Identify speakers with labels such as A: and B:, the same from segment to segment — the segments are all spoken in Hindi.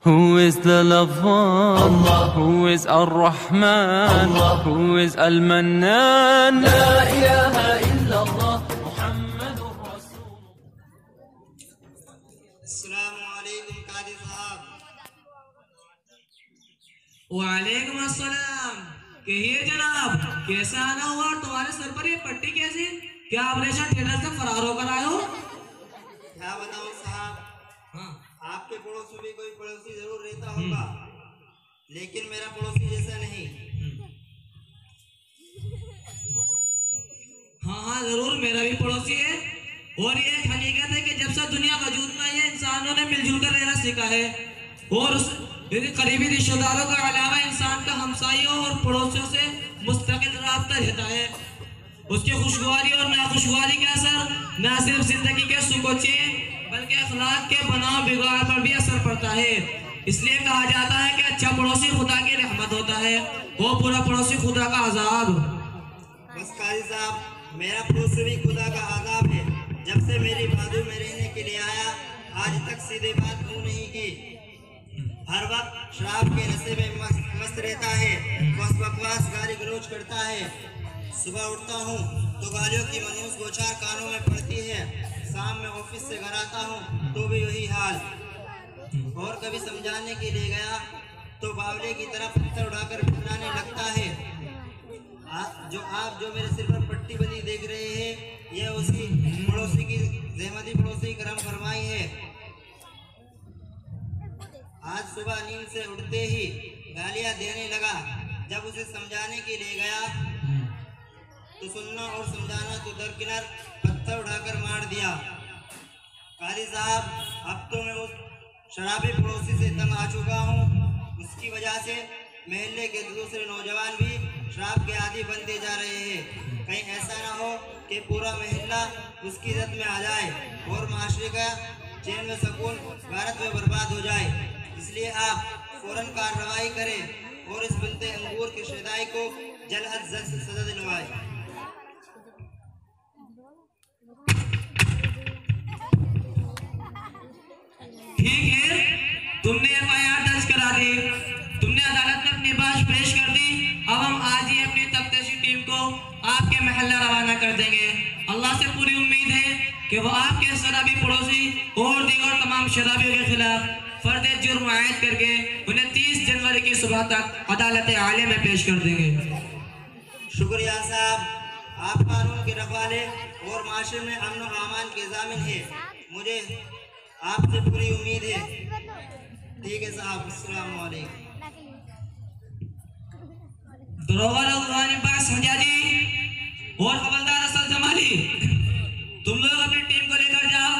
A: Who is the lover? Allah. Who is Ar-Rahman? Allah. Who is Al-Mannan? La ilaha illallah Muhammadur Rasulullah.
B: Assalamu alaikum कादी साहब।
C: वालेकुम अस्सलाम। कहिए जनाब, कैसा आना हुआ और तुम्हारे सर पर ये पट्टी कैसी? क्या ऑपरेशन थिएटर से फरार होकर आए हो?
B: क्या बताऊं साहब,
C: हाँ।
B: आपके पड़ोस में भी कोई पड़ोसी जरूर रहता होगा, लेकिन मेरा पड़ोसी जैसा नहीं।
C: हाँ जरूर, मेरा भी पड़ोसी है। और ये एक हकीकत है कि जब से दुनिया वजूद में आई है, इंसानों ने मिलजुल कर रहना सीखा है। और उस करीबी रिश्तेदारों के अलावा इंसान का हमसाइयों और पड़ोसियों से मुस्तकिल राब्ता रहता है। उसकी खुशगवारी और नाखुशगवारी का असर न सिर्फ जिंदगी के सुकोचे बल्कि अखलाक के बनाव बिगाड़ पर भी असर पड़ता है। इसलिए कहा जाता है कि अच्छा पड़ोसी खुदा की रहमत होता है, वो बुरा पड़ोसी खुदा का अजाब।
B: बस काजी साहब, मेरा पड़ोसी भी खुदा का आजाब है। जब से मेरी बाजू में रहने के लिए आया, आज तक सीधे बात मुंह नहीं की। हर वक्त शराब के नशे में मस्त रहता है, बस बकवास गाली गलौज करता है। सुबह उठता हूँ तो गालियों की मनूस गोचार कानों में पड़ती है। शाम में ऑफिस से घर आता हूँ तो भी वही हाल। और कभी समझाने के लिए गया तो बावले की तरह पत्थर उड़ाकर पिटने लगता है। आप जो मेरे सिर पर पट्टी बंदी देख रहे हैं, यह उसी पड़ोसी की जहमती पड़ोसी करम फरमाई है। आज सुबह नींद से उठते ही गालियां देने लगा। जब उसे समझाने के लिए गया तो सुनना और समझाना तो दरकिनार, पत्थर उठाकर मार दिया। काजी साहब, अब तो मैं उस शराबी पड़ोसी से तंग आ चुका हूँ। उसकी वजह से महल्ले के दूसरे नौजवान भी शराब के आदी बनते जा रहे हैं। कहीं ऐसा ना हो कि पूरा महल्ला उसकी इज्जत में आ जाए और माशरे का चैन में सुकून भारत में बर्बाद हो जाए। इसलिए आप फौरन कार्रवाई करें और इस बनते अंगूर के शदाई को जल्द से जल्द सजा दिलवाएं।
C: ठीक है, तुमने एफआईआर दर्ज करा दी, तुमने अदालत में अपनी बात पेश कर दी। अब हम आज ही अपनी तफ्तीशी टीम को आपके महल्ला रवाना कर देंगे। अल्लाह से पूरी उम्मीद है कि वो आपके शराबी पड़ोसी और दीगर तमाम शराबियों के खिलाफ फर्द जुर्म आयद करके उन्हें 30 जनवरी की सुबह तक अदालत आलिया में पेश कर देंगे।
B: शुक्रिया साहब, आप कानून के रखवाले और माशरे में अमन और अमान के ज़ामिन है। मुझे आपसे पूरी उम्मीद है। ठीक है साहब, अस्सलाम वालेकुम।
C: दरोगा रज़वानी बास हजाजी और हवलदार असल जमाली, तुम लोग अपनी टीम को लेकर जाओ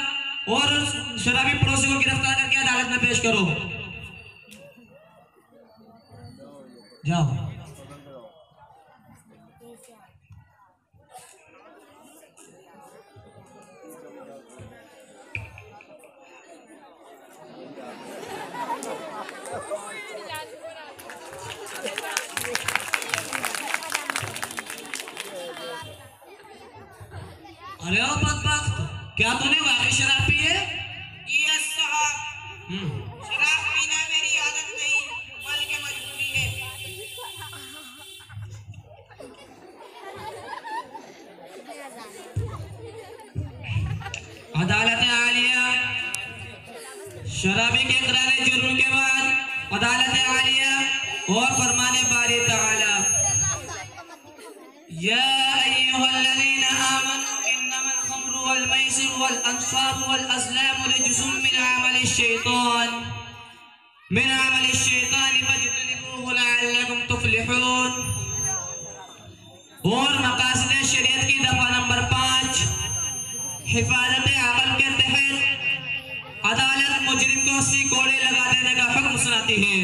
C: और शराबी पड़ोसी को गिरफ्तार करके अदालत में पेश करो। जाओ। अरे ओ बदबख्त, क्या तूने वाकई शराब पी है?
D: यस साहब, शराब पीना मेरी आदत नहीं बल्कि मजबूरी है।
C: अदालत आलिया शराबी के इकरार जुर्म के बाद अदालत आलिया और फरमाने बारी तआला, या अय्युहल्लज़ीना आमनू इन्नमल खम्रु वल मैसिरु वल अंसाबु वल अज़लामु रिज्सुम मिन अमलि शैतान फज्तनिबूहु लअल्लकुम तुफ्लिहून। और मकासद शरीयत की दफा नंबर 5, हिफाजत अक़ल के तहत अदालत मुजरिम को 80 कोड़े लगा देने का हुक्म सुनाती है।